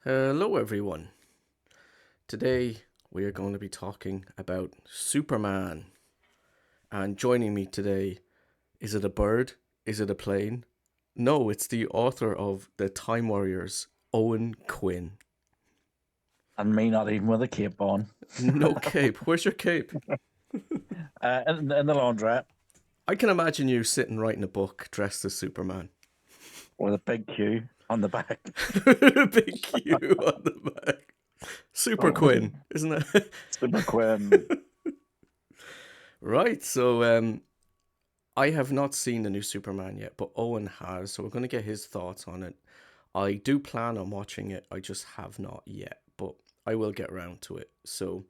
Hello, everyone. Today we are going to be talking about Superman. And joining me today, is it a bird? Is it a plane? No, it's the author of The Time Warriors, Owen Quinn. And me not even with a cape on. No cape. Where's your cape? In the laundrette I can imagine you sitting writing a book dressed as Superman. with a big Q on the back. Big Q on the back. Super Oh, Quinn, isn't it? Stephen Quinn. Right, so I have not seen the new Superman yet, but Owen has, so we're going to get his thoughts on it. I do plan on watching it, I just have not yet, but I will get around to it. So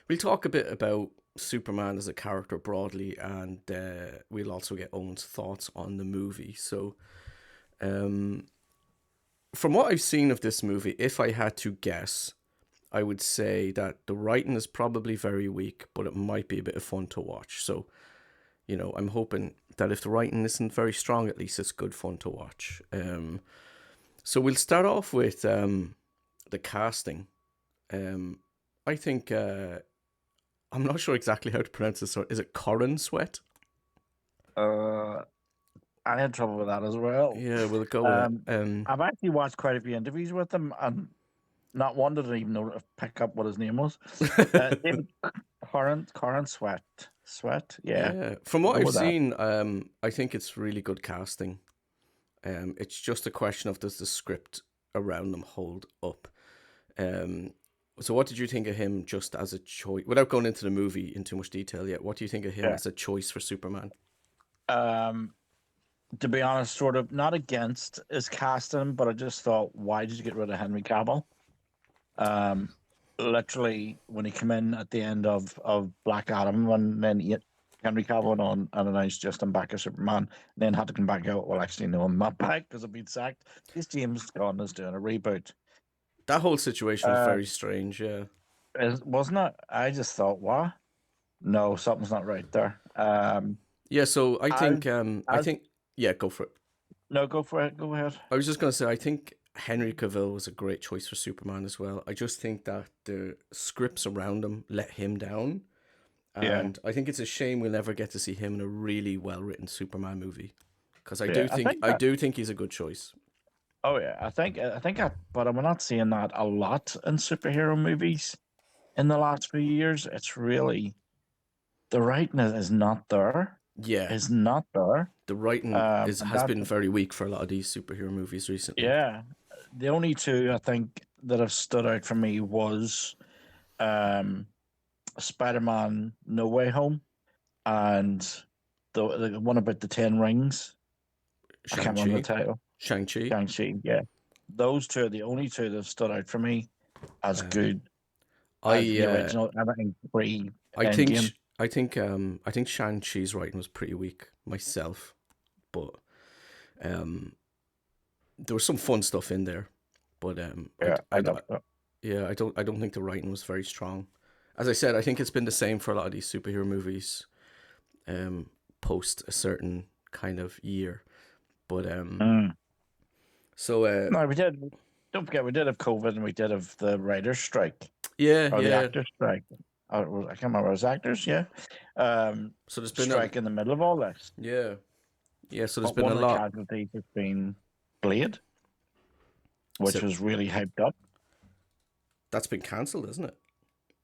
we'll talk a bit about Superman as a character broadly, and we'll also get Owen's thoughts on the movie. So, um, from what I've seen of this movie, if I had to guess, I would say that the writing is probably very weak, but it might be a bit of fun to watch. So, I'm hoping that if the writing isn't very strong, at least it's good fun to watch. So we'll start off with the casting. Um, I think I'm not sure exactly how to pronounce this. Is it Corin Sweat? Uh, I had trouble with that as well. Yeah, we'll go with that. Um, I've actually watched quite a few interviews with him, and not one did I even know pick up what his name was. David Current Sweat. Yeah, Yeah, from I'll what go I've with that. seen, I think it's really good casting. It's just a question of does the script around them hold up. Um, so what did you think of him just as a choice? Without going into the movie in too much detail yet, what do you think of him Yeah. as a choice for Superman? Um, to be honest, sort of not against his casting, but I just thought, why did you get rid of Henry Cavill? Um, Literally when he came in at the end of Black Adam, and then Henry Cavill went on and announced just I'm back as Superman, then had to come back out. Well, actually, no, I'm not back because I've been sacked. This James Gunn is doing a reboot. That whole situation was Uh, very strange. Yeah, wasn't it? I just thought, what? No, something's not right there. yeah. So I As think, as yeah, go for it. no, go for it. Go ahead. I was just gonna say, I think Henry Cavill was a great choice for Superman as well. I just think that the scripts around him let him down, Yeah, and I think it's a shame we'll never get to see him in a really well written Superman movie. Because I yeah. do think he's a good choice. Oh yeah, but I'm not seeing that a lot in superhero movies in the last few years. It's really the writing is not there. Yeah, Is not there. the writing is And has that been very weak for a lot of these superhero movies recently. yeah, the only two I think that have stood out for me was um Spider-Man No Way Home and the one about the Ten Rings. I Shang can't remember the Chi, title. Shang Chi. Shang-Chi, yeah. Those two are the only two that have stood out for me as Um, good as I the uh, original everything pre I think Endgame. I think Shang Chi's writing was pretty weak myself, but um, there was some fun stuff in there. But Yeah, I love that. yeah, I don't think the writing was very strong. As I said, I think it's been the same for a lot of these superhero movies, post a certain kind of year. But Mm. so No, we did. Don't forget, we did have COVID and we did have the writer's strike yeah, or the yeah. actor's strike. I can't remember. It was actors, yeah. Um, So there's been a Strike in the middle of all this. yeah, yeah. So there's But been one a of the lot. casualties has been Blade, which So was really hyped up. that's been cancelled, isn't it?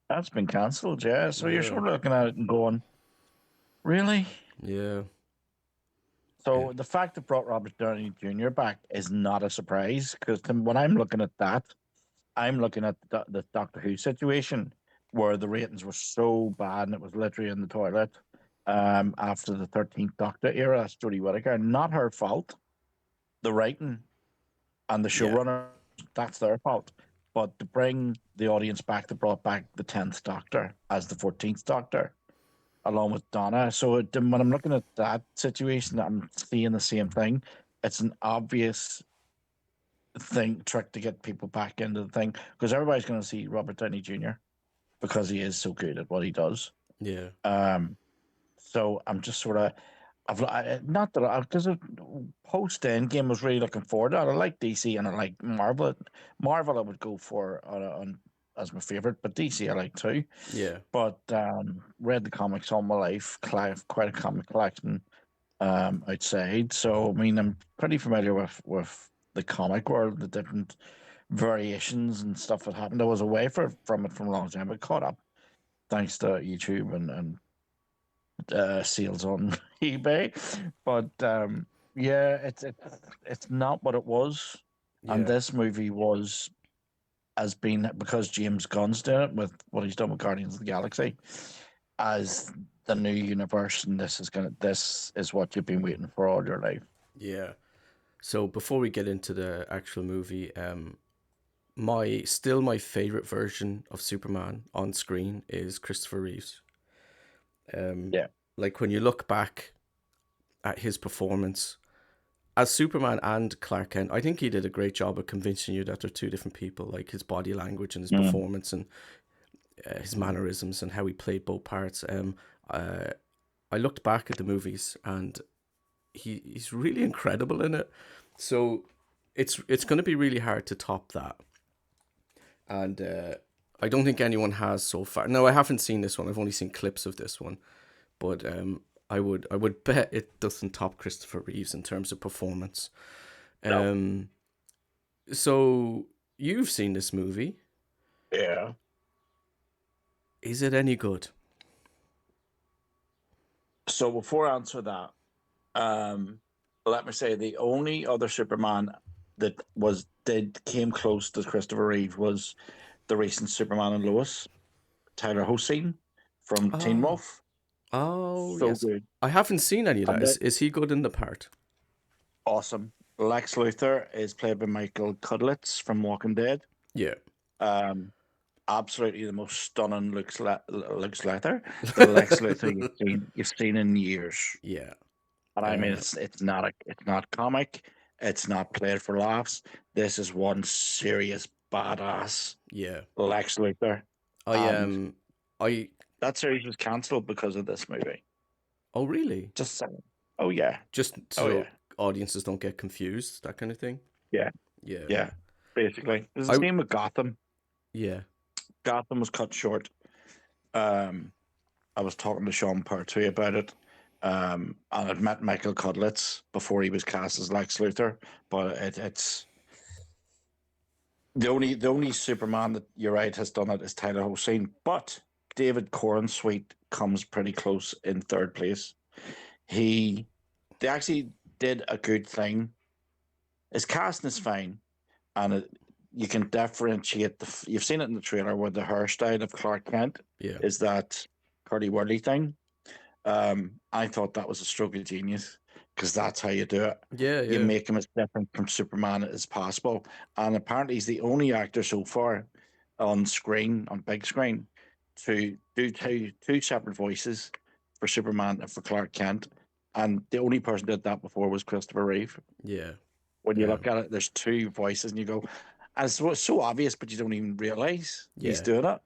That's been cancelled, yeah. So you're Yeah, sort of looking at it and going, really? yeah, yeah. So the fact that brought Robert Downey Jr. back is not a surprise because when I'm looking at that, I'm looking at the Doctor Who situation where the ratings were so bad and it was literally in the toilet after the 13th Doctor era. That's Jodie Whittaker. Not her fault. The writing and the Yeah. showrunner, that's their fault. But to bring the audience back, they brought back the 10th Doctor as the 14th Doctor along with Donna. So when I'm looking at that situation, I'm seeing the same thing. It's an obvious trick to get people back into the thing because everybody's going to see Robert Downey Jr. because he is so good at what he does. Yeah. Um, so I'm just sort of, Not that because post Endgame was really looking forward to it. I like DC and I like Marvel. Marvel I would go for as my favorite, but DC I like too. Yeah, But read the comics all my life, quite a comic collection outside. So I mean, I'm pretty familiar with the comic world, the different variations and stuff that happened. I was away from it for a long time, but caught up thanks to YouTube and sales on eBay. But yeah, it's not what it was, and yeah, this movie was has been because James Gunn's doing it with what he's done with Guardians of the Galaxy as the new universe, and this is what you've been waiting for all your life. yeah. So before we get into the actual movie, my favorite version of Superman on screen is Christopher Reeves. Um, Yeah. like when you look back at his performance as Superman and Clark Kent, I think he did a great job of convincing you that they're two different people. Like his body language and his Mm. performance and his mannerisms and how he played both parts. Uh, I looked back at the movies and he's really incredible in it. So it's going to be really hard to top that. And I don't think anyone has so far. No, I haven't seen this one. I've only seen clips of this one, but I would bet it doesn't top Christopher Reeves in terms of performance. No. Um, so you've seen this movie. Yeah. Is it any good? So before I answer that, um, let me say the only other Superman that did came close to Christopher Reeve was the recent Superman and Lois, Tyler Hosein from Teen Oh, Wolf. oh So yes. good. I haven't seen any of that. And Is he good in the part? awesome. Lex Luthor is played by Michael Cudlitz from Walking Dead. Yeah. Um, absolutely the most stunning looks Luthor, the Lex Luthor you've seen in years. Yeah. And I mean, Uh, it's not comic. It's not played for laughs. This is one serious badass yeah. Lex Luthor, I and I that series was cancelled because of this movie. oh really? Just saying. Oh yeah. Just Oh so yeah. audiences don't get confused, that kind of thing. Yeah. Yeah. Yeah. Basically, it's the I same with Gotham. yeah. Gotham was cut short. Um, I was talking to Sean Pertwee about it. And I'd met Michael Cudlitz before he was cast as Lex Luthor, but it's the only Superman that you're right has done it is Tyler Hosein, but David Corenswet comes pretty close in third place. He they actually did a good thing. His casting is fine, and you can differentiate you've seen it in the trailer where the hairstyle of Clark Kent Yeah. is that curly whirly thing. I thought that was a stroke of genius because that's how you do it. Yeah, You yeah. make him as different from Superman as possible. And apparently, he's the only actor so far on screen, on big screen, to do two separate voices for Superman and for Clark Kent. And the only person that did that before was Christopher Reeve. Yeah. When you look Um at it, there's two voices, and you go, and it's so obvious, but you don't even realize he's yeah. doing it.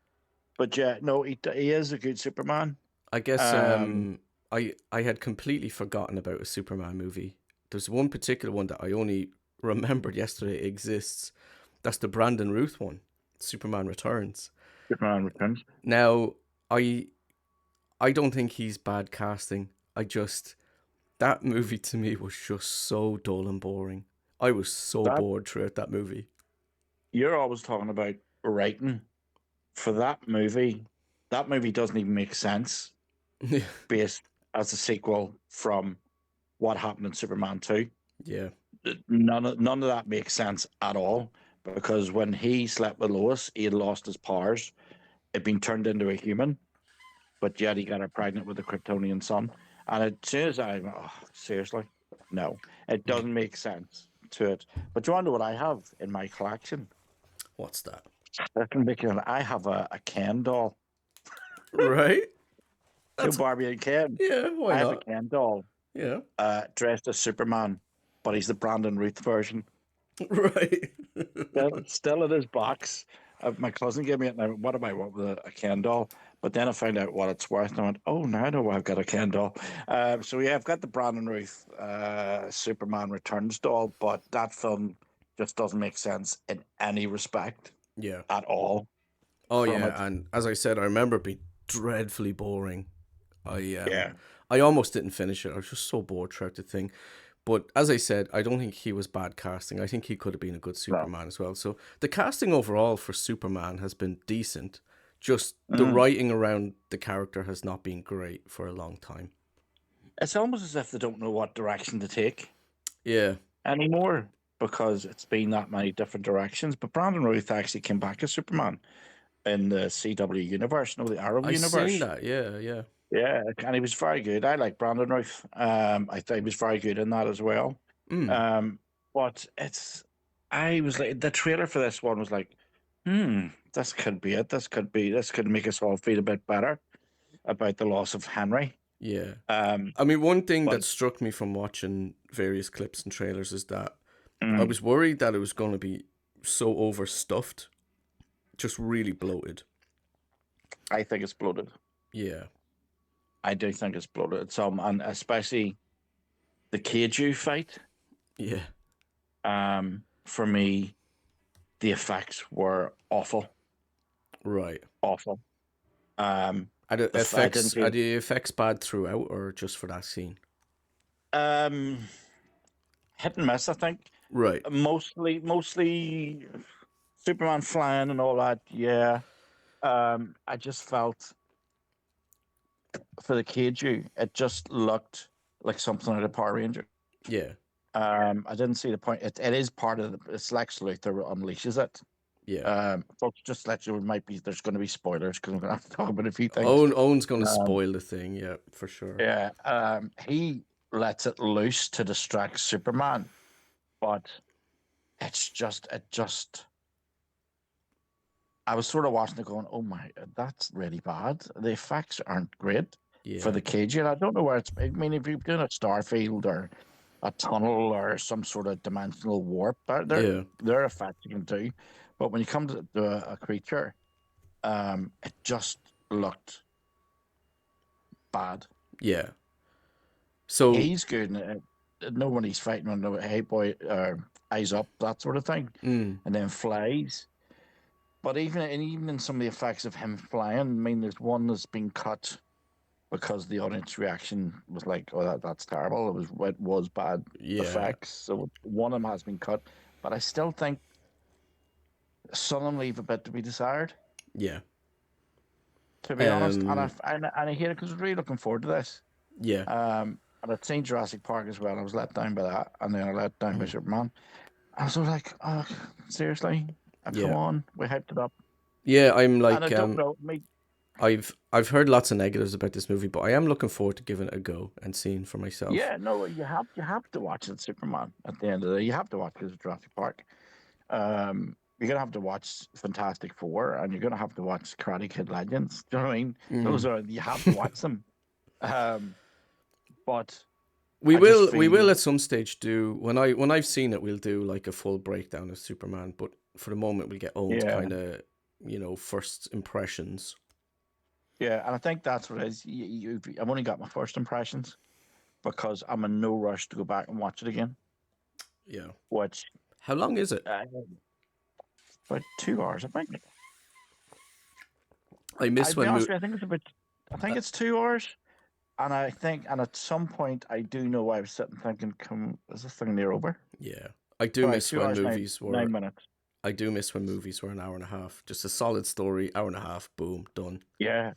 But yeah, no, he is a good Superman. I guess Um, I had completely forgotten about a Superman movie. There's one particular one that I only remembered yesterday exists. That's the Brandon Ruth one, Superman Returns. Superman Returns. Now, I I don't think he's bad casting. I just that movie to me was just so dull and boring. I was so That bored throughout that movie. you're always talking about writing for that movie. That movie doesn't even make sense based as a sequel from what happened in Superman 2. yeah, None of that makes sense at all because when he slept with Lois, he had lost his powers. He'd been turned into a human, but yet he got her pregnant with a Kryptonian son. And as soon as seriously, no, it doesn't make sense to it. But do you want to know what I have in my collection? what's that? That can make it. I have a Ken doll. Right? You know, That's Barbie and Ken. yeah. Why I have a not? Ken doll Yeah. dressed as Superman, but he's the Brandon Ruth version. Right. Still in his box, My cousin gave me it, and I went, what am I want with a Ken doll? But then I found out what it's worth, and I went, oh, now I know why I've got a Ken doll. So yeah, I've got the Brandon Ruth Superman Returns doll, but that film just doesn't make sense in any respect Yeah. at all Oh from it. yeah, and as I said, I remember it being dreadfully boring. I um Yeah, I almost didn't finish it. I was just so bored throughout the thing. But as I said, I don't think he was bad casting. I think he could have been a good no. Superman as well. So the casting overall for Superman has been decent. Just the Mm. writing around the character has not been great for a long time. It's almost as if they don't know what direction to take Yeah, anymore because it's been that many different directions. But Brandon Ruth actually came back as Superman in the CW universe, no, the Arrow I seen universe. that. Yeah, yeah. Yeah, and he was very good. I like Brandon Ruth. I think he was very good in that as well. Mm, Um, but I was like, the trailer for this one was like, this could be it. This could make us all feel a bit better about the loss of Henry. yeah. Um, I mean, one thing but that struck me from watching various clips and trailers is that I mm, was worried that it was going to be so overstuffed, just really bloated. I think it's bloated. Yeah, I do think it's bloated. Some, and especially the Keiju fight. yeah, For me, the effects were awful, right. awful. Um, I didn't Are feel the effects bad throughout or just for that scene? um hit and miss. I think Right. mostly Superman flying and all that. Yeah. I just felt for the Keiju, it just looked like something out of Power Ranger. Yeah, I didn't see the point. It is part of it's Lex Luthor unleashes it. yeah. Folks, just to let you know, there's going to be spoilers because I'm going to have to talk about a few things. Owen's gonna Um, spoil the thing. Yeah, for sure. yeah, he lets it loose to distract Superman, but it just I was sort of watching it going, oh my, that's really bad. The effects aren't great for Yeah, the cage. And I don't know where it's, I mean, if you're doing a star field or a tunnel or some sort of dimensional warp, yeah, they're effects you can do. But when you come to a creature, it just looked bad. yeah. So, He's good. No when he's fighting on the hey boy, eyes up, that sort of thing, mm, and then flies. But even in some of the effects of him flying, I mean, there's one that's been cut because the audience reaction was like, "Oh, that's terrible." It was bad yeah, effects, so one of them has been cut. But I still think some of them leave a bit to be desired, yeah, to be honest. And um, I hate it because I was really looking forward to this. yeah, And I'd seen Jurassic Park as well. I was let down by that, and then I let down by mm, Superman. I was sort of like, "Oh, seriously? Come yeah, on, we hyped it up." yeah. I'm And I like, don't know, me. I've heard lots of negatives about this movie, but I am looking forward to giving it a go and seeing for myself. Yeah, no, you have to watch it, Superman. At the end of the day, you have to watch it, Jurassic Park. You're gonna have to watch Fantastic Four, and you're gonna have to watch Karate Kid Legends. Do you know what I mean? Those Mm. are you have to watch them. Um, but I just We will feel, at some stage do when I've seen it, we'll do like a full breakdown of Superman. But for the moment, we'll get Owen's yeah, kind of first impressions. yeah, and I think that's what it is. I've only got my first impressions because I'm in no rush to go back and watch it again. Yeah. Which How long is it? about 2 hours, I think. I miss I'd be when honest with you, I think it's about. I think it's 2 hours. And I think, and at some point, I do know I was sitting thinking, "Come, is this thing near over?" yeah, I do Sorry, miss two when hours nine movies nine were. minutes. I do miss when movies were an hour and a half. Just a solid story, hour and a half, boom, done. Yeah,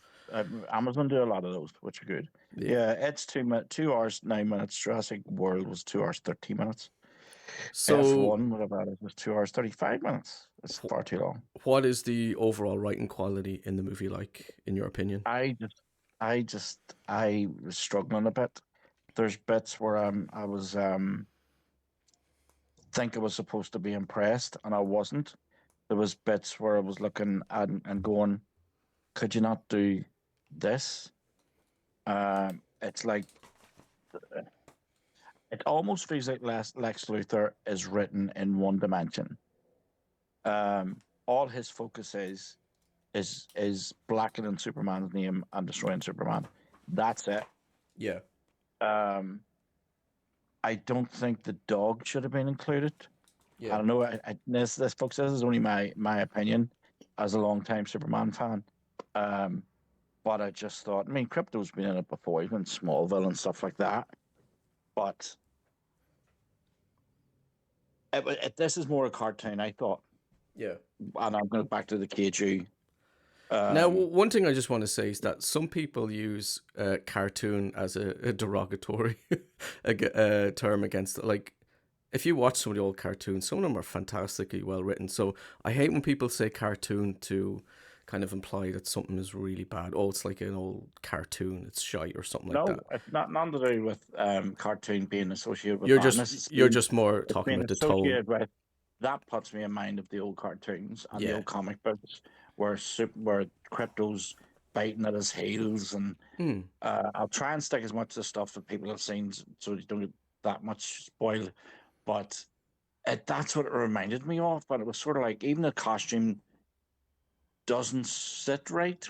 Amazon do a lot of those, which are good. Yeah. Yeah, it's 2 hours 9 minutes. Jurassic World was 2 hours 13 minutes. So, F1, whatever it is, was 2 hours 35 minutes. It's far too long. what is the overall writing quality in the movie like, in your opinion? I just, I just, I was struggling a bit. There's bits where I was think I was supposed to be impressed, and I wasn't. There was bits where I was looking and going, could you not do this? It's like it almost feels like Lex Luthor is written in one dimension. Um, all his focus is blackening Superman's name and destroying Superman. That's it. Yeah. Um, I don't think the dog should have been included. I Yeah. don't know. This folks, this is only my opinion as a long-time Superman fan. Um, but I just thought, I mean, Crypto's been in it before, even Smallville and stuff like that. But this is more a cartoon, I thought. Yeah. And I'm going back to the KG. Now, Um, one thing I just want to say is that some people use cartoon as a derogatory term against it. Like, if you watch some of the old cartoons, some of them are fantastically well written. So I hate when people say cartoon to kind of imply that something is really bad. Oh, it's like an old cartoon, it's shite or something like no, that. it's not nothing to do with cartoon being associated with You're just badness. you're just more It's talking been about the tone. associated with that puts me in mind of the old cartoons and the Yeah. old comic books where Crypto's biting at his heels and Hmm. I'll try and stick as much of the stuff that people have seen so you don't get that much spoiled. But that's what it reminded me of. But it was sort of like even the costume doesn't sit right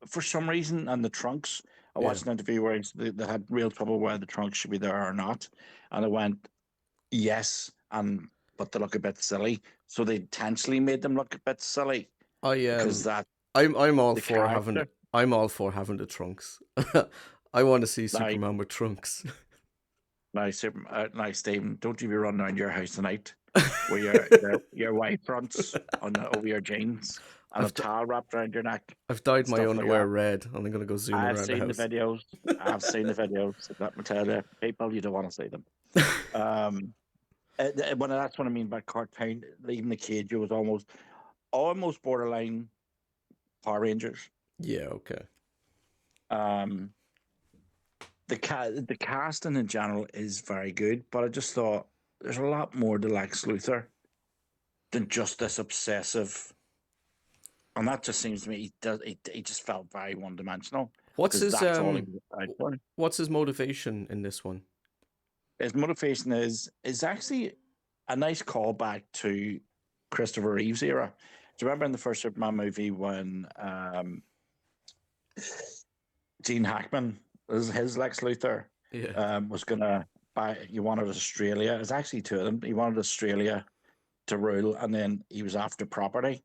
for some reason, and the trunks. I Yeah. watched an interview where they had real trouble whether the trunks should be there or not, and I went yes, and but they look a bit silly, so they intentionally made them look a bit silly I because that I'm all the for having character. the trunks. I want to see Now, Superman with trunks. now, Stephen, don't you be running around your house tonight with your white fronts on over your jeans and a I've towel wrapped around your neck I've dyed and my stuff like underwear that. red, and I'm gonna go zooming I've around the seen the house. videos. I've seen the videos. Let me tell you, people, you don't want to see them. Um, when that's what I mean by cartoon. Leaving the cage, it was almost borderline Power Rangers. Yeah. Okay. Um, the casting in general is very good, but I just thought there's a lot more to Lex Luthor than just this obsessive, and that just seems to me he just felt very one dimensional What's because his that's all he was out for. what's his motivation in this one? His motivation is actually a nice callback to Christopher Reeve's era. Do you remember in the first Superman movie when Gene Hackman, his Lex Luthor, Yeah. was gonna buy? He wanted Australia. It's actually two of them. He wanted Australia to rule, and then he was after property.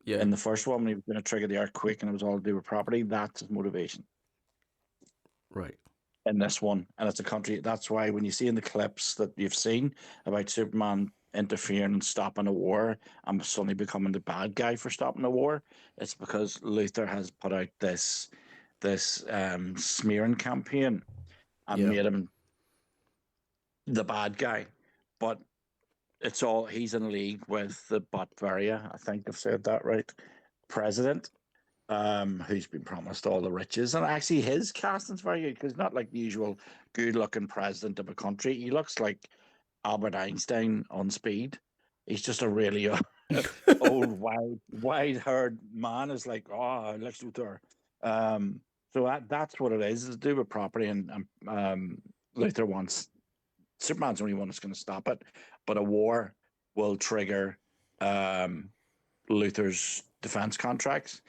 Yeah. In the first one, when he was going to trigger the earthquake, and it was all to do with property. That's his motivation Right. in this one, and it's a country. That's why when you see in the clips that you've seen about Superman interfering and stopping a war and suddenly becoming the bad guy for stopping a war, it's because Luther has put out this smearing campaign and Yeah. made him the bad guy. But it's all he's in league with the Botvaria, I think I've said that right, president, who's been promised all the riches. And actually, his casting's very good because not like the usual good-looking president of a country. He looks like Albert Einstein on speed. He's just a really old, wide-haired man. Is like, oh, Lex Luthor. Um, so that's what it is. It's to do with property, and Luthor wants Superman's the only one that's going to stop it. But a war will trigger um, Luthor's defense contracts.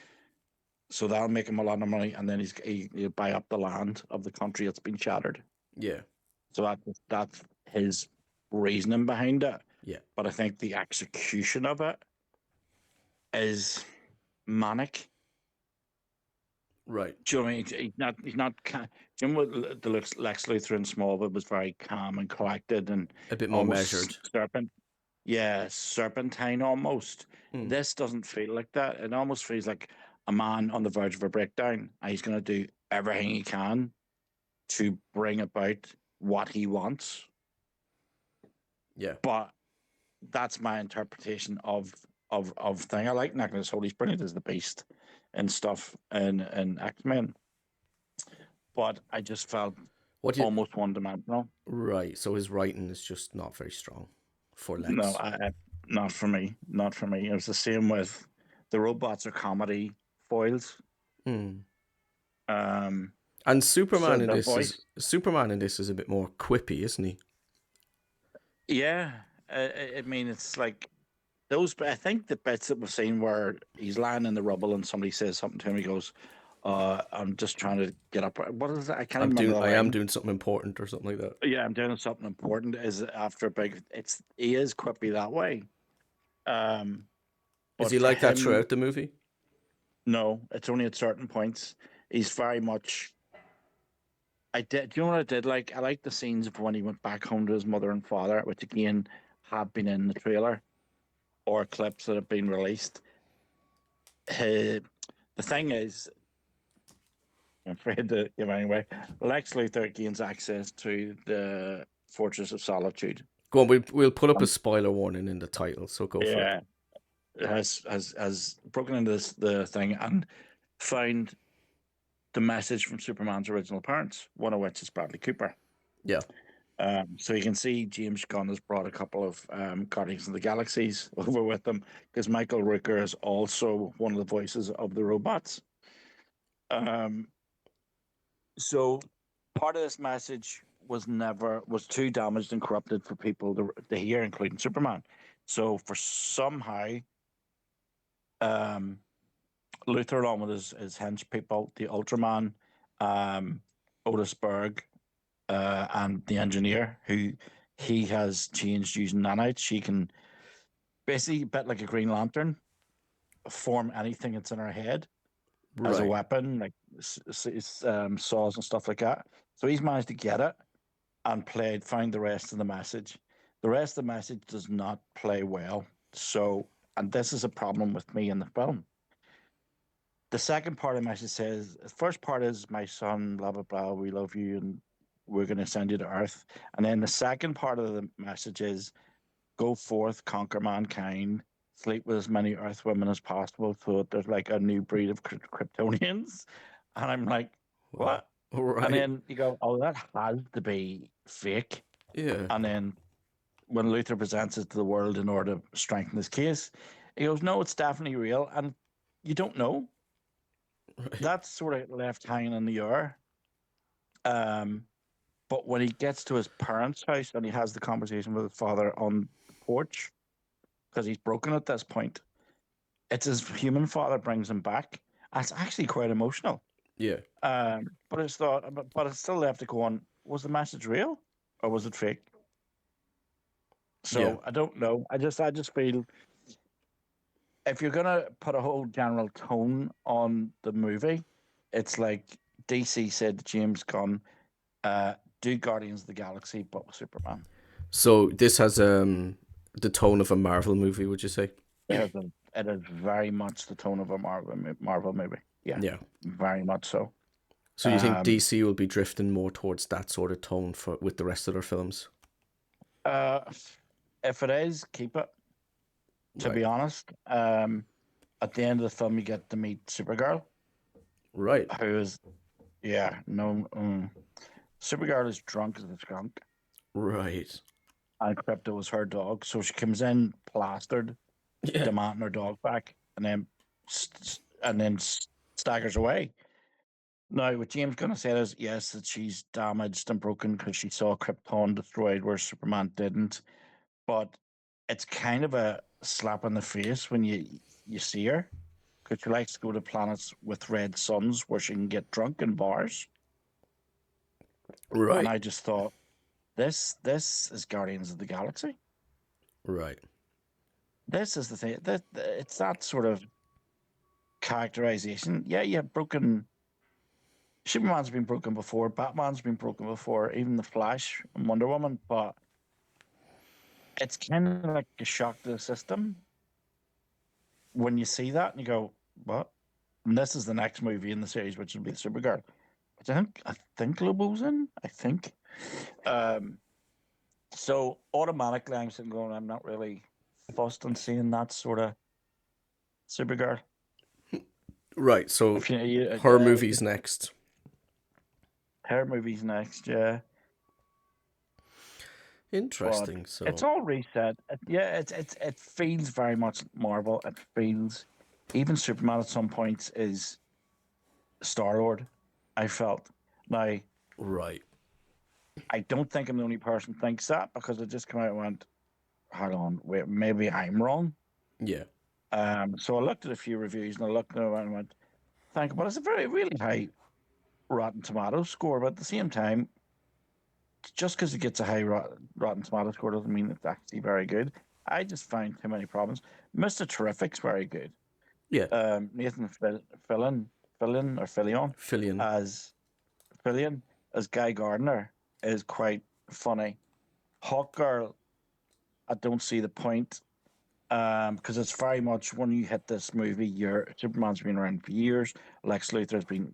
So that'll make him a lot of money, and then he'll buy up the land of the country that's been shattered. Yeah. So that's his reasoning behind it. Yeah. But I think the execution of it is manic. Right. Do you know what I mean? He's not. Jim the Lex Luthor in Smallville was very calm and collected and A bit more almost measured. serpentine almost. Hmm. This doesn't feel like that. It almost feels like a man on the verge of a breakdown, and he's going to do everything he can to bring about what he wants. Yeah. But that's my interpretation of thing. I like Nicholas Holt. He's brilliant as the Beast and stuff and X-Men. But I just felt What do you? almost one dimensional. Right. So his writing is just not very strong for No, Lex. not for me. Not for me. It was the same with the robots are comedy foils. Hmm. Um, And so the voice, Superman in this is a bit more quippy, isn't he? yeah. I mean, it's like I think the bits that we've seen where he's lying in the rubble and somebody says something to him, he goes, I'm just trying to get up. What is it? I can't even remember the I am line. doing something important or something like that. Yeah, I'm doing something important. Is after a big. He is quippy that way. Um, Is but he for like that him, throughout the movie? no, it's only at certain points. He's very much. I did. Do you know what I did? Like I like the scenes of when he went back home to his mother and father, which again have been in the trailer or clips that have been released. Uh, the thing is, I'm afraid to give anyway. Lex Luthor gains access to the Fortress of Solitude. Go on, we'll put up a Um, spoiler warning in the title, so go for it. yeah, has broken into the thing and found the message from Superman's original parents, one of which is Bradley Cooper. Yeah. So you can see James Gunn has brought a couple of Guardians of the Galaxies over with them because Michael Rooker is also one of the voices of the robots. Um, so part of this message was too damaged and corrupted for people to hear, including Superman. So for somehow, um, Luther, along with his hench people, the Ultraman, um, Otis Berg, and the engineer, who he has changed using nanites. She can basically, a bit like a Green Lantern, form anything that's in her head as a Right. weapon, like saws and stuff like that. So he's managed to get it and find the rest of the message. The rest of the message does not play well. So, and this is a problem with me in the film. The second part of the message says, the first part is, my son, blah, blah, blah, we love you and we're going to send you to Earth. And then the second part of the message is, go forth, conquer mankind, sleep with as many Earth women as possible so that there's like a new breed of Kryptonians. And I'm like, Wow. what? And Right. then you go, oh, that has to be fake. Yeah. And then when Luther presents it to the world in order to strengthen his case, he goes, no, it's definitely real. And you don't know. Right. That's sort of left hanging in the air. Um, but when he gets to his parents' house and he has the conversation with his father on the porch, because he's broken at this point, it's his human father brings him back. And it's actually quite emotional. Yeah. But it's thought, but it's still left to go on. Was the message real or was it fake? Yeah. So I don't know. I just feel if you're gonna put a whole general tone on the movie, it's like DC said to James Gunn, uh, do Guardians of the Galaxy but with Superman. So this has the tone of a Marvel movie, would you say? It is very much the tone of a Marvel movie. Yeah, Yeah. very much so. So you think Um, DC will be drifting more towards that sort of tone for with the rest of their films? uh, if it is, keep it. To Right. be honest, at the end of the film, you get to meet Supergirl, Right. who is Supergirl is drunk as a skunk, Right. and Crypto is her dog. So she comes in plastered, Yeah. demanding her dog back, and then staggers away. Now, what James gonna say is yes, that she's damaged and broken because she saw Krypton destroyed where Superman didn't. But it's kind of a slap in the face when you see her because she likes to go to planets with red suns where she can get drunk in bars. And Right. I just thought this is Guardians of the Galaxy. Right. This is the thing that it's that sort of characterization. Yeah, yeah, broken. Superman's been broken before. Batman's been broken before. Even the Flash and Wonder Woman. But it's kind of like a shock to the system when you see that and you go, "What?" And this is the next movie in the series, which will be Supergirl. Which I think Lobo's in. I think. Um, so automatically, I'm sitting going, I'm not really fussed on seeing that sort of Supergirl. Right. So If you, her movies next. her movies next, yeah. But Interesting. it's So all reset. Yeah, it feels very much Marvel. It feels even Superman at some points is Star Lord. I felt now. right. I don't think I'm the only person thinks that because I just come out and went, "Hang on, wait, maybe I'm wrong." Yeah. So I looked at a few reviews and I looked at it and went, thank you, but it's a very really high Rotten Tomatoes score. But at the same time, just because it gets a high Rotten Tomatoes score doesn't mean it's actually very good. I just find too many problems. Mr. Terrific's very good. Yeah. Nathan Fillion Fillion. as Fillion as Guy Gardner is quite funny. Hawk Girl, I don't see the point because it's very much when you hit this movie, Superman's been around for years. Lex Luthor's been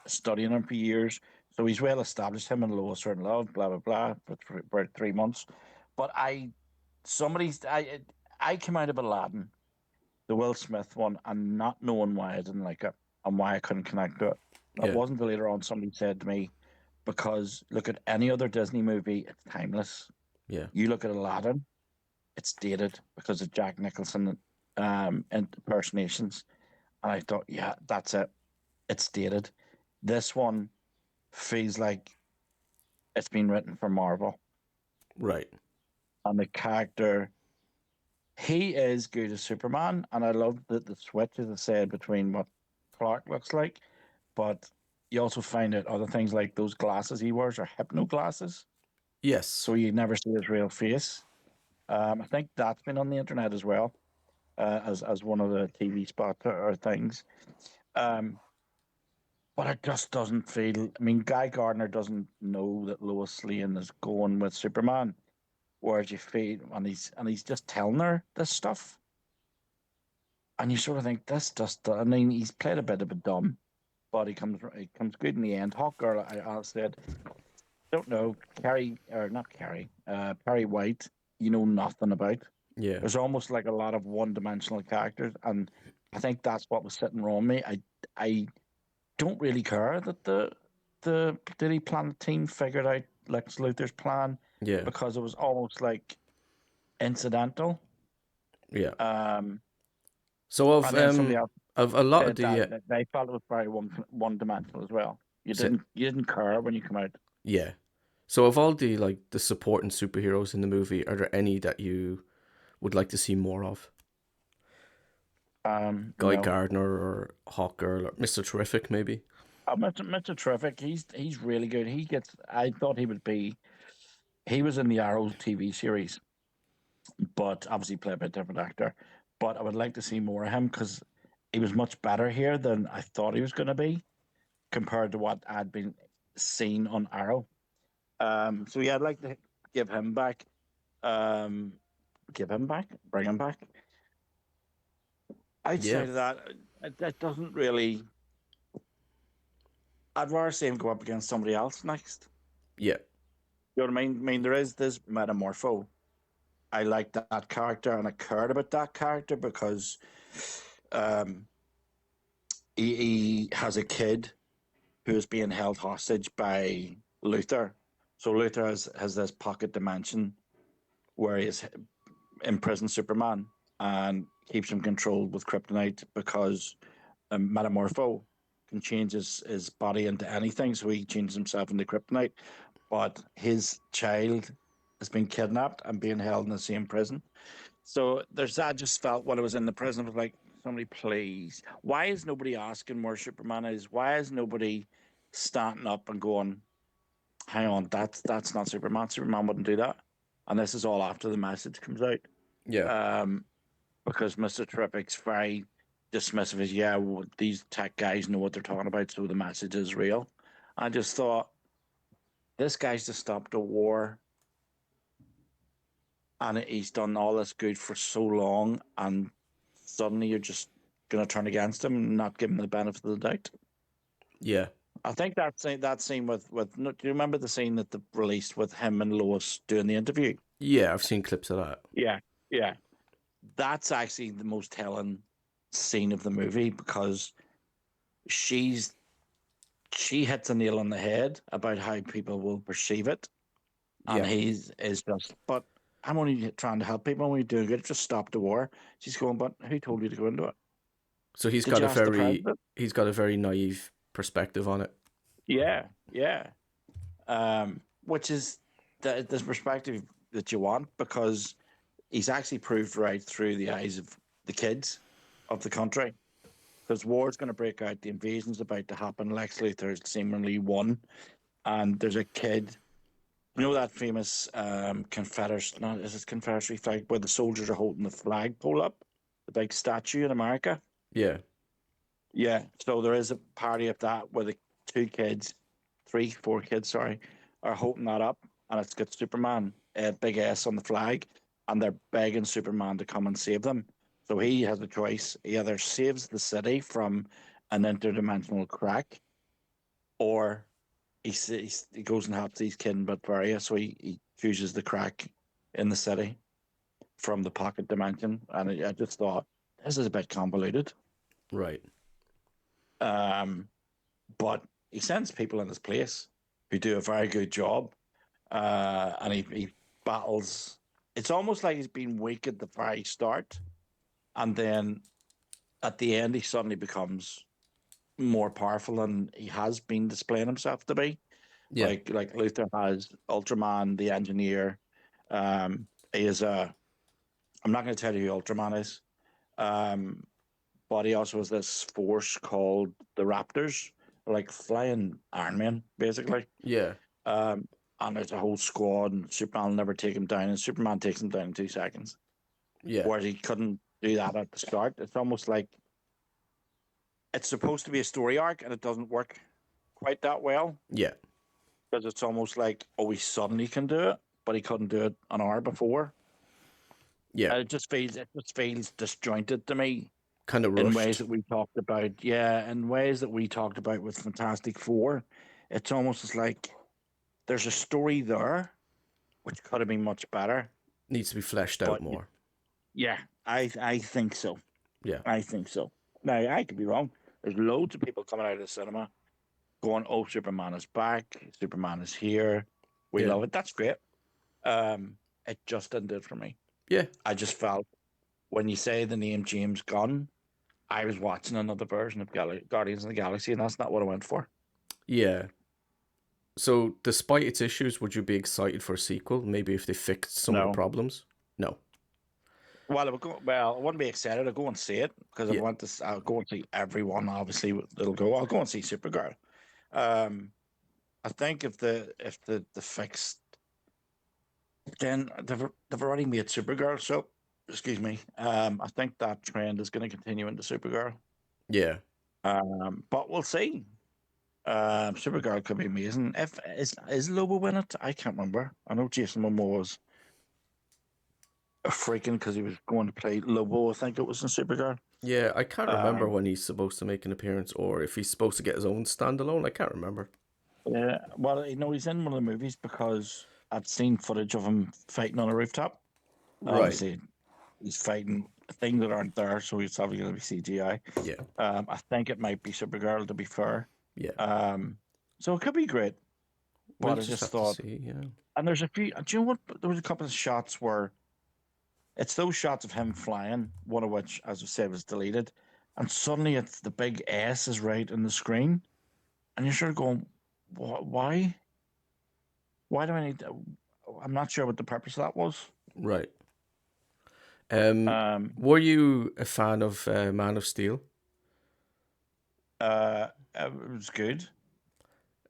studying him for years, so he's well established. Him and Lois are in love, blah blah blah, for about 3 months. But I came out of Aladdin, the Will Smith one, and not knowing why I didn't like it and why I couldn't connect to it. It Yeah. wasn't until later on somebody said to me, because look at any other Disney movie, it's timeless. Yeah. You look at Aladdin, it's dated because of Jack Nicholson impersonations. And I thought, yeah, that's it. It's dated. This one feels like it's been written for Marvel. Right. And the character, he is good as Superman. And I love that the switch, as I said, between what Clark looks like. But you also find out other things like those glasses he wears are hypno glasses. Yes. So you never see his real face. I think that's been on the internet as well. As one of the TV spots or things. Um, but it just doesn't feel. I mean, Guy Gardner doesn't know that Lois Lane is going with Superman. Whereas you feel, and he's just telling her this stuff, and you sort of think this just. I mean, he's played a bit of a dumb, but he comes good in the end. Hawk Girl, I said, don't know Carrie or not Carrie, Perry White. You know nothing about. Yeah. There's almost like a lot of one-dimensional characters, and I think that's what was sitting wrong with me. I don't really care that the Daily Planet team figured out Lex Luthor's plan Yeah. because it was almost like incidental. Yeah. Um, So and then somebody else of a lot of said the that they felt it was very one dimensional as well. You se- didn't care when you come out. yeah. So of all the like the supporting superheroes in the movie, are there any that you would like to see more of? Guy No, Gardner or Hawkgirl or Mr. Terrific maybe? Mr. Terrific, he's really good. I thought he would be. He was in the Arrow TV series, but obviously played by a different actor. But I would like to see more of him because he was much better here than I thought he was going to be compared to what I'd been seen on Arrow. So yeah, I'd like to give him back. Um, give him back, bring him back. Yeah. Outside of that, that doesn't really. I'd rather see him go up against somebody else next. Yeah. You know what I mean? I mean, there is this Metamorpho. I liked that character and I cared about that character because um, he has a kid who is being held hostage by Luther. So Luther has this pocket dimension where he is imprisoned Superman and keeps him controlled with kryptonite because Metamorpho can change his body into anything. So he changes himself into kryptonite. But his child has been kidnapped and being held in the same prison. So there's that. I just felt when I was in the prison, I was like, somebody please. Why is nobody asking where Superman is? Why is nobody standing up and going, hang on, that's not Superman. Superman wouldn't do that. And this is all after the message comes out. Yeah. Um, because Mr. Terrific's very dismissive as, yeah, well, these tech guys know what they're talking about, so the message is real. I just thought, this guy's just stopped a war and he's done all this good for so long, and suddenly you're just going to turn against him and not give him the benefit of the doubt. Yeah. I think that scene with do you remember the scene that they released with him and Lois doing the interview? Yeah, I've seen clips of that. Yeah, yeah. That's actually the most telling scene of the movie because she's she hits a nail on the head about how people will perceive it, and Yeah. he's is just. But I'm only trying to help people. I'm only doing good. Just stop the war. She's going. But who told you to go into it? So Did you ask the president? he's got a very naive perspective on it. Yeah, yeah. Which is the perspective that you want because he's actually proved right through the eyes of the kids of the country. Because war's going to break out, the invasion's about to happen. Lex Luthor's seemingly won, and there's a kid. You know that famous Confederate, not is it Confederacy flag, where the soldiers are holding the flagpole up, the big statue in America. Yeah. Yeah, so there is a party of that where the two kids, three, four kids, sorry, are holding that up, and it's got Superman, a big S on the flag, and they're begging Superman to come and save them. So he has a choice. He either saves the city from an interdimensional crack, or he goes and helps these kids in Bavaria. So he chooses the crack in the city from the pocket dimension, and I just thought this is a bit convoluted. Right. But he sends people in his place who do a very good job, and he battles. It's almost like he's been weak at the very start, and then at the end he suddenly becomes more powerful than he has been displaying himself to be. Yeah. Like Luther has Ultraman, the engineer. He is a. I'm not going to tell you who Ultraman is. But he also has this force called the Raptors, like flying Iron Man, basically. Yeah. And there's a whole squad, and Superman will never take him down, and Superman takes him down in 2 seconds. Yeah. Whereas he couldn't do that at the start. It's almost like it's supposed to be a story arc, and it doesn't work quite that well Yeah. because it's almost like, oh, he suddenly can do it, but he couldn't do it an hour before. Yeah. And it just feels disjointed to me Kind of in ways rushed. that we talked about. Yeah, in ways that we talked about with Fantastic Four. It's almost as like there's a story there which could have been much better. Needs to be fleshed out But more. yeah, I think so. Yeah. I think so. Now I could be wrong. There's loads of people coming out of the cinema going, "Oh, Superman is back. Superman is here. We Yeah. love it." That's great. It just didn't do it for me. Yeah. I just felt when you say the name James Gunn, I was watching another version of Guardians of the Galaxy, and that's not what I went for. Yeah. So, despite its issues, would you be excited for a sequel? Maybe if they fixed some of the No. problems? No. Well, I wouldn't be excited. I'll go and see it because Yeah. I'll go and see everyone. Obviously, it'll go. I'll go and see Supergirl. Um, I think if the fix, then they've already made Supergirl. So, excuse me. I think that trend is going to continue into Supergirl. Yeah. But we'll see. Supergirl could be amazing. If is Lobo in it? I can't remember. I know Jason Momoa was freaking because he was going to play Lobo. I think it was in Supergirl. Yeah. I can't remember Um, when he's supposed to make an appearance or if he's supposed to get his own standalone. I can't remember. yeah, well, he's in one of the movies because I've seen footage of him fighting on a rooftop. Right. Obviously, he's fighting things that aren't there, so it's obviously going to be CGI. Yeah. I think it might be Supergirl, to be fair. Yeah. So it could be great. We'll But I just just have to thought, see. Yeah. and there's a few. Do you know what? There was a couple of shots where it's those shots of him flying, one of which, as I said, was deleted, and suddenly it's the big S is right in the screen, and you're sort of going, Why? Why do I need? I'm not sure what the purpose of that was." Right. Um, Um, were you a fan of Man of Steel? it was good.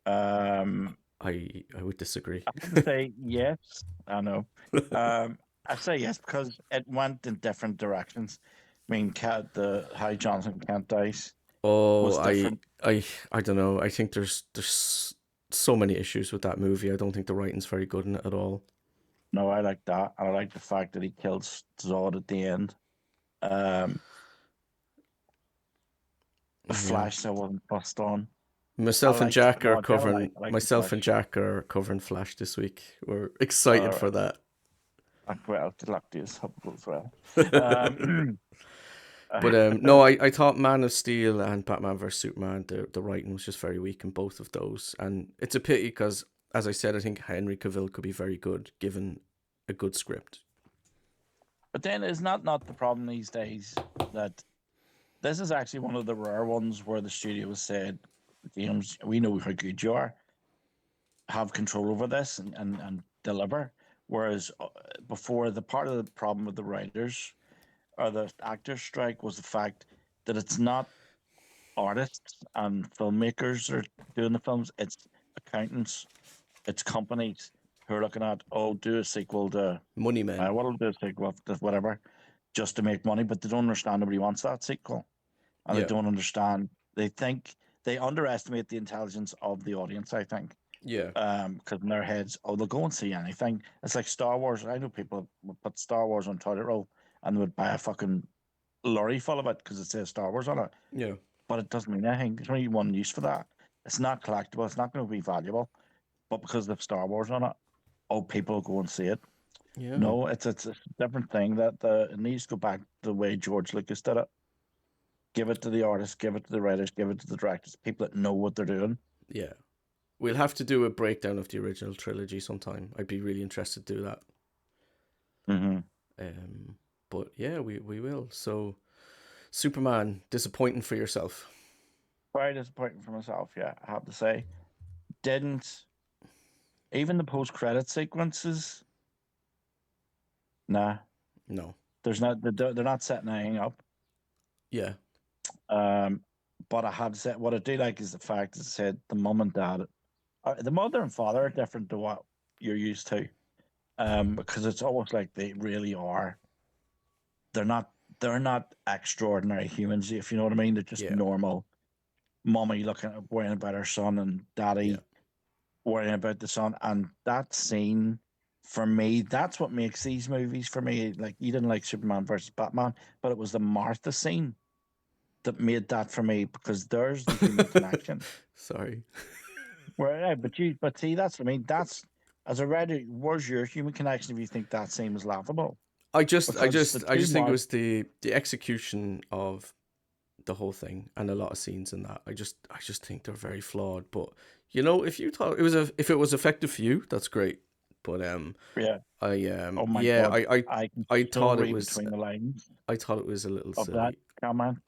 Um, I would disagree. I wouldn't say yes. I know. I say yes because it went in different directions. I mean, the how Jonathan Kent dies Oh, was different. I don't know. I think there's so many issues with that movie. I don't think the writing's very good in it at all. No, I like that, and I like the fact that he kills Zod at the end. Um, Yeah. Flash, I wasn't fussed on. I Myself and like Jack are no, Gemini. covering I like the myself and Flash. Jack are covering Flash this week. We're excited for that. Well, good luck to you. Hope it goes well. Um, But no, I thought Man of Steel and Batman vs Superman, the writing was just very weak in both of those, and it's a pity because, as I said, I think Henry Cavill could be very good given a good script. but then is not the problem these days that this is actually one of the rare ones where the studio has said, James, we know how good you are, have control over this and deliver. Whereas before, the part of the problem with the writers or the actors' strike was the fact that it's not artists and filmmakers are doing the films; it's accountants, it's companies who are looking at, oh, do a sequel to Money Men. what'll do a sequel to whatever, just to make money, but they don't understand nobody wants that sequel, and they Yeah, don't understand. They think they underestimate the intelligence of the audience. I think yeah, because in their heads, oh, they'll go and see anything. It's like Star Wars. I know people would put Star Wars on toilet roll and they would buy a fucking lorry full of it because it says Star Wars on it, yeah, but it doesn't mean anything. There's only one use for that. It's not collectible. It's not going to be valuable. But because of Star Wars on it, oh, people will go and see it. yeah, No, it's a different thing. That it needs to go back to the way George Lucas did it. Give it to the artists, give it to the writers, give it to the directors, people that know what they're doing. yeah. We'll have to do a breakdown of the original trilogy sometime. I'd be really interested to do that. Mm-hmm. Um, but yeah, we will. So, Superman, disappointing for yourself. Very disappointing for myself. Yeah, I have to say, didn't even the post-credit sequences. Nah, No. there's not. They're not setting anything up. Yeah. Um, but I have to say, what I do like is the fact that I said the mum and dad, the mother and father are different to what you're used to. Because it's almost like they really are. They're not. They're not extraordinary humans, if you know what I mean. They're just Yeah. normal. Mommy looking at worrying about her son, and Yeah. daddy worrying about the son. And that scene, for me, that's what makes these movies for me. Like you didn't like Superman versus Batman, but it was the Martha scene that made that for me because there's the human connection. Sorry. Where, but see, that's what I mean. That's as a writer, where's your human connection if you think that scene was laughable? Because the I two just think it Mark, was the execution of the whole thing and a lot of scenes in that. I just think they're very flawed. But you know, if you thought it was if it was effective for you, that's great. But yeah. Oh my yeah, God, I can I so thought it read was between the lines I thought it was a little of that silly. comment.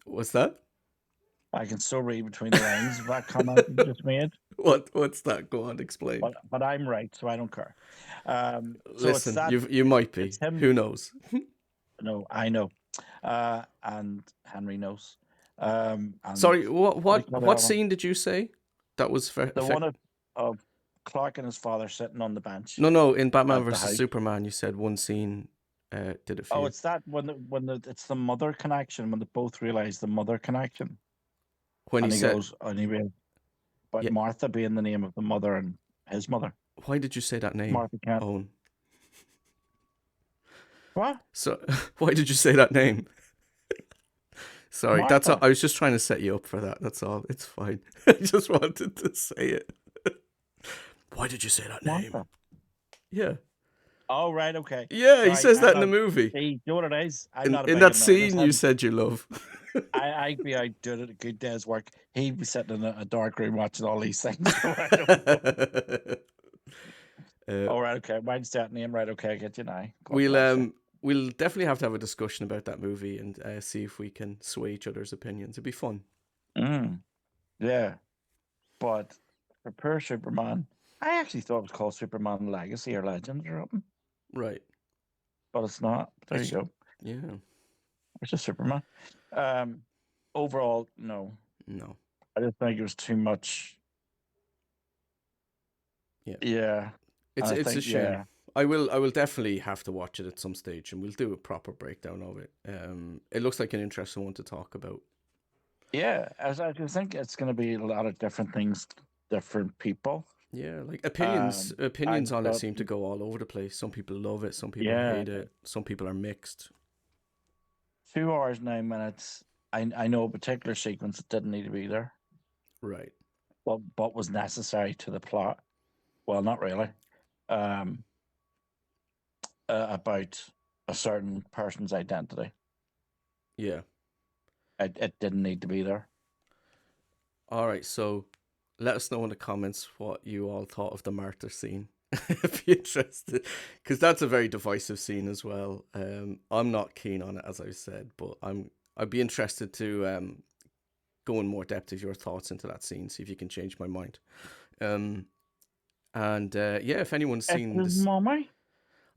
What's that? I can so read between the lines of that comment you just made. What's that? Go on, explain. But I'm right, so I don't care. So it's Listen, that you might it's be. him. Who knows? No, I know, and Henry knows. And Sorry, what do you call the what other one? scene did you say that was for The one effect? of Clark and his father sitting on the bench No, in Batman at the versus house. Superman, you said one scene did it for Oh, you. it's that it's the mother connection when they both realize the mother connection, When he and he said, goes and he realized about yeah, Martha being the name of the mother and his mother. why did you say that name, Martha can't. Owen? What? So, why did you say that name? Sorry, that's all. Martha. I was just trying to set you up for that. That's all. It's fine. I just wanted to say it. Why did you say that name? Martha. Yeah. Oh, right. Okay. Yeah, he Sorry. says I'm that in the not. movie. See, you know what it is? I'm not a In big that in this. scene you said you love. I'd be out doing a good day's work. He'd be sitting in a dark room watching all these things. So I don't know. uh, All right. Okay. Mine's that name. Right. Okay. I get you now. God we'll bless you. we'll definitely have to have a discussion about that movie and see if we can sway each other's opinions. It'd be fun. Mm, yeah. But for poor Superman, I actually thought it was called Superman Legacy or Legends or something, Right. but it's not. There you It's go. yeah. It's just Superman. Um, Overall, no. No. I just think it was too much. Yeah. Yeah, and I It's a think shame. yeah, I will definitely have to watch it at some stage, and we'll do a proper breakdown of it. It looks like an interesting one to talk about. yeah. As I just think it's going to be a lot of different things, different people. Yeah, like I opinions just on it thought, seem to go all over the place. Some people love it, some people yeah, hate it, some people are mixed. 2 hours 9 minutes. I know a particular sequence that didn't need to be there, Right. but was necessary to the plot. Well, not really. Um, about a certain person's identity. Yeah. It didn't need to be there. All right. So let us know in the comments what you all thought of the Martyr scene. If you're interested, because that's a very divisive scene as well. I'm not keen on it, as I said, but I'd be interested to go in more depth of your thoughts into that scene. See if you can change my mind. Um, and yeah, if anyone's It's seen his this, mommy.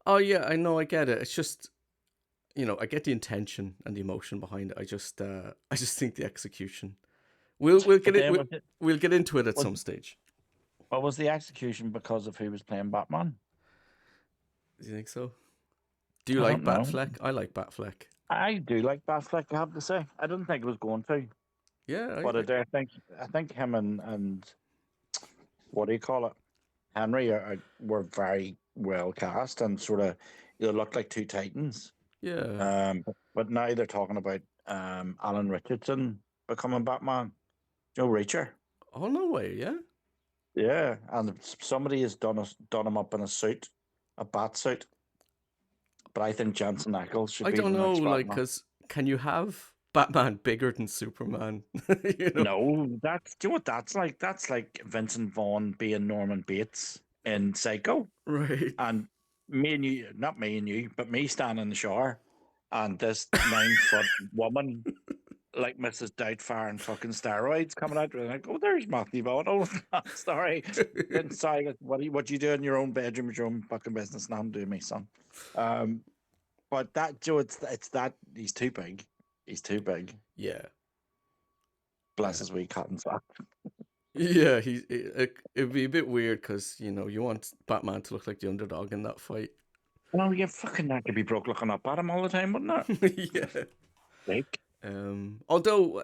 oh yeah, I know, I get it. It's just I get the intention and the emotion behind it. I just think the execution. We'll But get it. then We'll get into it at was some stage. was the execution because of who was playing Batman? Do you think so? Do you I like don't know. Batfleck? I like Batfleck. I do like Batfleck, I have to say. I didn't think it was going to, Yeah, but I do. I think him and what do you call it? Henry were very well cast and sort of they looked like two titans. yeah. But now they're talking about Alan Richardson becoming Batman. Joe Reacher. Oh no way. Yeah. Yeah, and somebody has done him up in a suit, a bat suit. But I think Jensen Ackles should I be don't the know, next like, Batman. cause can you have Batman bigger than Superman? you know, No, do you know what that's like? That's like Vincent Vaughn being Norman Bates in Psycho. right? And me and you, not me and you, but me standing in the shower, and this 9 foot woman like Mrs. Doubtfire and fucking steroids coming out. And like, oh, there's Matthew Vaughn. Oh, sorry. Inside, what you do in your own bedroom is your own fucking business. Nothing to do with me, son. Um, but that Joe, it's that he's too big. He's too big. yeah, Bless yeah, his wee cotton sock. yeah. It'd be a bit weird because you want Batman to look like the underdog in that fight. Oh, yeah, fucking that could be broke looking up at him all the time, wouldn't it? yeah. Like, Although,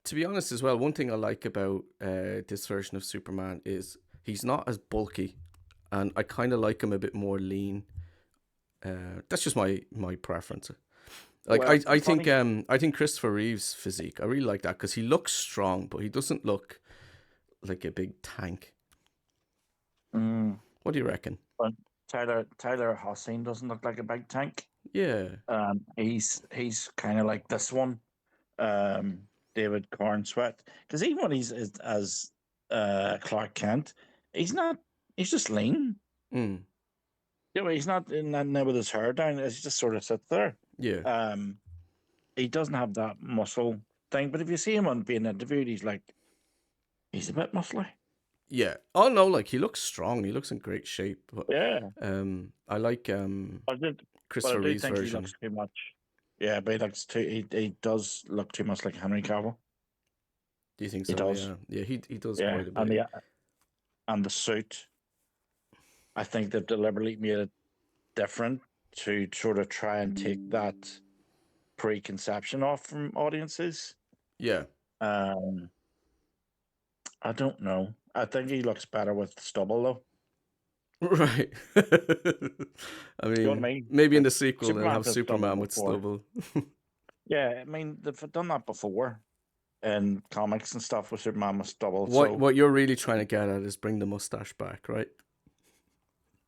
to be honest, as well, one thing I like about this version of Superman is he's not as bulky, and I kind of like him a bit more lean. That's just my preference. Like well, funny. I think Christopher Reeve's physique, I really like that because he looks strong, but he doesn't look like a big tank. Mm, What do you reckon? but Tyler Hossein doesn't look like a big tank. Yeah. He's kind of like this one, um, David Cornsweet, because even when he's as Clark Kent, he's not. He's just lean. Mm. You know, he's not in that there with his hair down. He just sort of sits there. Yeah. Um, he doesn't have that muscle thing. But if you see him on being interviewed, he's a bit muscly. Yeah. Oh no, like he looks strong. He looks in great shape. But Yeah, I like but I Christopher do Reeve's think he looks version. too much. Yeah, but he looks too. He does look too much like Henry Cavill. Do you think He so? does. Yeah. Yeah, he does Yeah, quite a and bit. the suit. I think they've deliberately made it different to sort of try and take that preconception off from audiences. Yeah. Um, I don't know. I think he looks better with stubble though. Right. I You know what I mean, mean? maybe in Like the sequel they'll Superman's have had stubble Superman with before. stubble. Yeah, I mean they've done that before in comics and stuff with Superman with stubble. What So, what you're really trying to get at is bring the mustache back, right?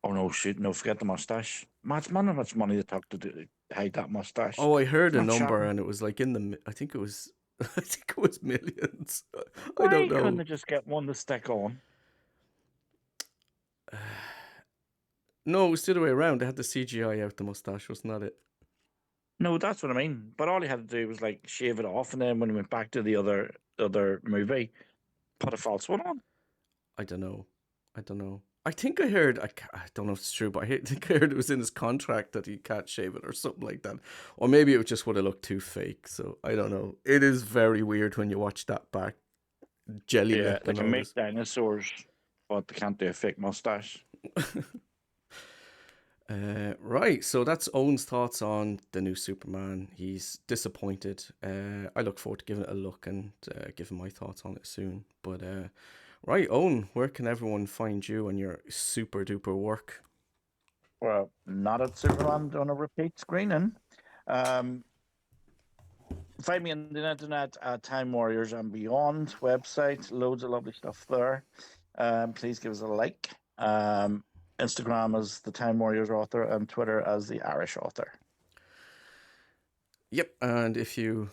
oh no, shoot, no, forget the mustache. Man, how much money they took to hide that mustache? Oh, I heard Isn't a that number shocking? and it was like I think it was I think it was millions. I don't Why couldn't know. they just get one to stick on? No, it was the other way around. They had the CGI out the mustache, wasn't that it? No, that's what I mean. But all he had to do was like shave it off, and then when he went back to the other movie, put a false one on. I don't know. I don't know. I think I heard. I don't know if it's true, but think I heard it was in his contract that he can't shave it or something like that. Or maybe it just would have looked too fake. So I don't know. It is very weird when you watch that back, jelly Yeah, lip they and can all make this. dinosaurs, but they can't do a fake mustache. Right, so that's Owen's thoughts on the new Superman. He's disappointed. I look forward to giving it a look and giving my thoughts on it soon. But right, Owen, where can everyone find you and your super duper work? Well, not at Superman doing a repeat screening. Um, Find me on the internet at Time Warriors and Beyond website. Loads of lovely stuff there. Please give us a like. Instagram as the Time Warriors author and Twitter as the Irish author. Yep, and if you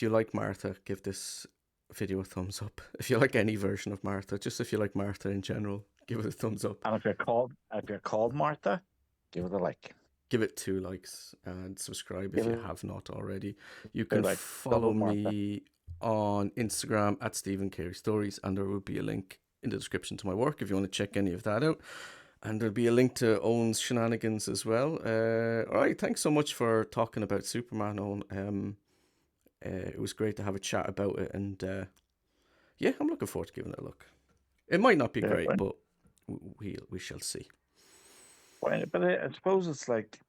like Martha, give this video a thumbs up. If you like any version of Martha, just if you like Martha in general, give it a thumbs up. And if you're called Martha, give it a like. Give it 2 likes and subscribe if Give you it have not already. You two can likes. follow Double Martha. me on Instagram at Stephen Carey Stories, and there will be a link in the description to my work if you want to check any of that out. And there'll be a link to Owen's shenanigans as well. All right, thanks so much for talking about Superman, Owen. It was great to have a chat about it, and yeah, I'm looking forward to giving it a look. It might not be Yeah, great, but we shall see. but I suppose it's like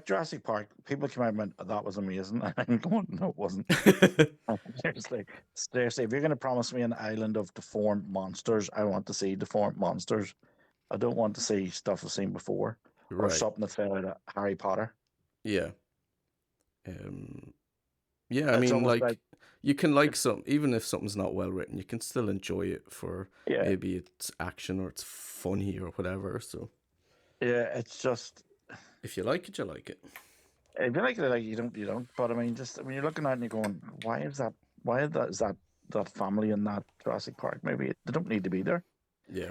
Jurassic Park. People came out and went, "Oh, that was amazing." I'm going, "No, it wasn't." Seriously, seriously. If you're going to promise me an island of deformed monsters, I want to see deformed monsters. I don't want to see stuff I've seen before or Right. something that fell out of Harry Potter. Yeah. Um, yeah, I It's mean, almost like, like, you can like some, even if something's not well written, you can still enjoy it for yeah, maybe it's action or it's funny or whatever. So yeah. It's just if you like it, you like it. if you like it, like you don't. But I mean, just when you're looking at it and you're going, why is that? Why is that family in that Jurassic Park movie? They don't need to be there. Yeah.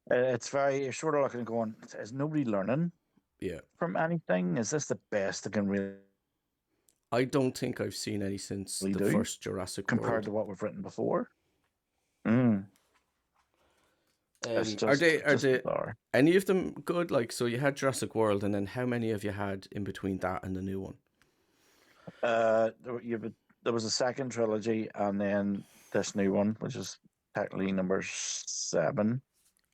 It's very you're sort of looking and going, is nobody learning Yeah. from anything? Is this the best they can really I don't think I've seen any since the do first Jurassic compared World. to what we've written before? Mm, it's Are just they it's are just they bizarre. any of them good? Like, so you had Jurassic World, and then how many have you had in between that and the new one? There was a second trilogy, and then this new one, which is technically number 7.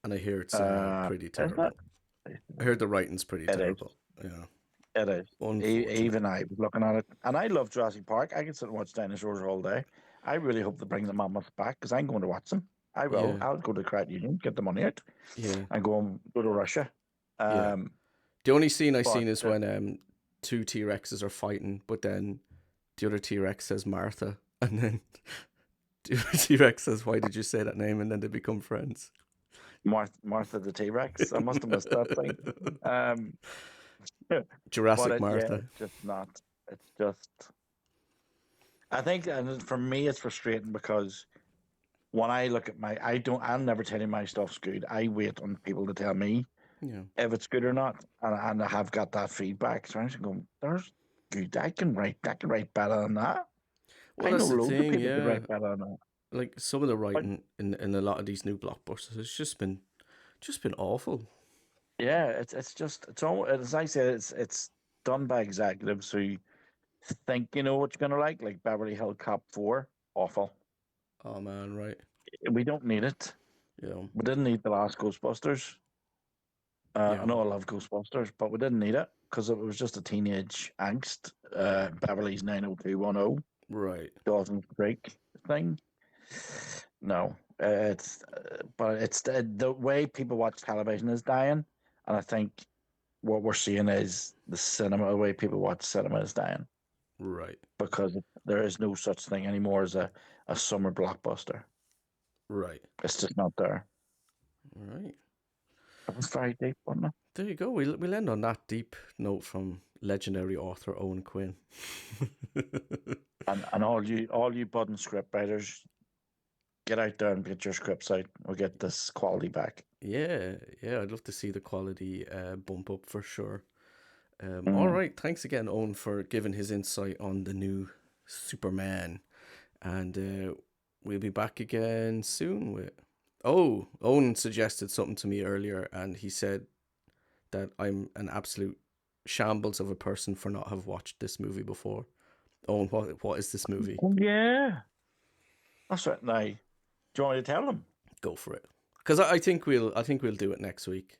And I hear it's pretty Is that? terrible. I heard the writing's pretty It is. terrible. Yeah, It is. unfortunate. Even I was looking at it, and I love Jurassic Park. I can sit and watch dinosaurs all day. I really hope they bring the mammoths back because I'm going to watch them. I will. Yeah, I'll go to the credit union, get the money out, yeah, and go to Russia. yeah. Um, The only scene I but seen is when two T Rexes are fighting, but then the other T Rex says Martha, and then the other T Rex says, "Why did you say that name?" And then they become friends. Martha the T Rex. I must have missed that thing. Um, but Jurassic yeah, Martha. it's just not. It's just. I think, and for me, it's frustrating because when I look at my, I don't. I'm never telling my stuff's good. I wait on people to tell me Yeah. if it's good or not, and I have got that feedback. So I'm just going, "There's good. I can write better than that. Well, I know that's the loads of thing. people could Yeah, write better than that." like some of the But writing in a lot of these new blockbusters, it's just been awful. yeah, it's just it's all as I said, it's done by executives who think you know what you're gonna like Beverly Hill Cop 4, awful. Oh man, right? We don't need it. Yeah, We didn't need the last Ghostbusters. I yeah, know I love Ghostbusters, but we didn't need it because it was just a teenage angst. Beverly's 90210 right, Dawson's Creek thing. No, but it's the way people watch television is dying, and I think what we're seeing is the cinema, the way people watch cinema is dying right, because there is no such thing anymore as a summer blockbuster. right, It's just not there. right. It was very deep, wasn't it? There you go. We'll end on that deep note from legendary author Owen Quinn. And all you budding script writers, get out there and get your scripts out. We'll get this quality back. Yeah, yeah, I'd love to see the quality bump up for sure. All Mm. right, thanks again, Owen, for giving his insight on the new Superman, and we'll be back again soon with. Oh, Owen suggested something to me earlier, and he said that I'm an absolute shambles of a person for not have watched this movie before. Owen, what is this movie? Oh, yeah, that's right. Now, do you want me to tell them? Go for it, because I think we'll do it next week.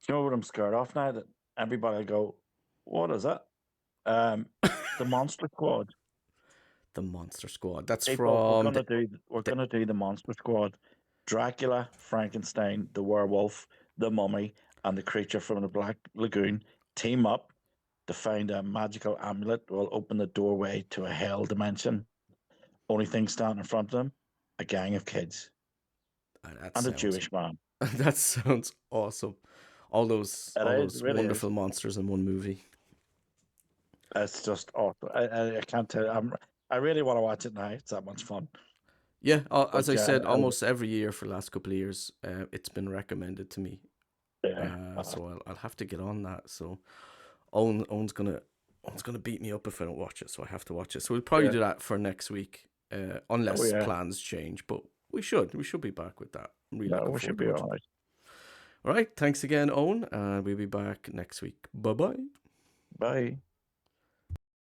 Do you know what I'm scared of now? That everybody will go, what is it? Um, the Monster Squad. The Monster Squad. That's People, from we're the gonna do the Monster Squad. Dracula, Frankenstein, the werewolf, the mummy, and the creature from the Black Lagoon team up to find a magical amulet that will open the doorway to a hell dimension. Only thing standing in front of them, a gang of kids that and a sounds Jewish man. that sounds awesome. It All is, it those really wonderful is. monsters in one movie. It's just awesome. I can't tell. I really want to watch it now. It's that much fun. Yeah, as But I yeah, said, almost every year for the last couple of years, it's been recommended to me. yeah. So I'll have to get on that. So Owen's gonna beat me up if I don't watch it. So I have to watch it. So we'll probably Yeah. do that for next week, Oh unless yeah. plans change. But we should be back with that. I'm really No, looking we should forward to be watching all that. right. All right, thanks again, Owen, and we'll be back next week. Bye bye. Bye.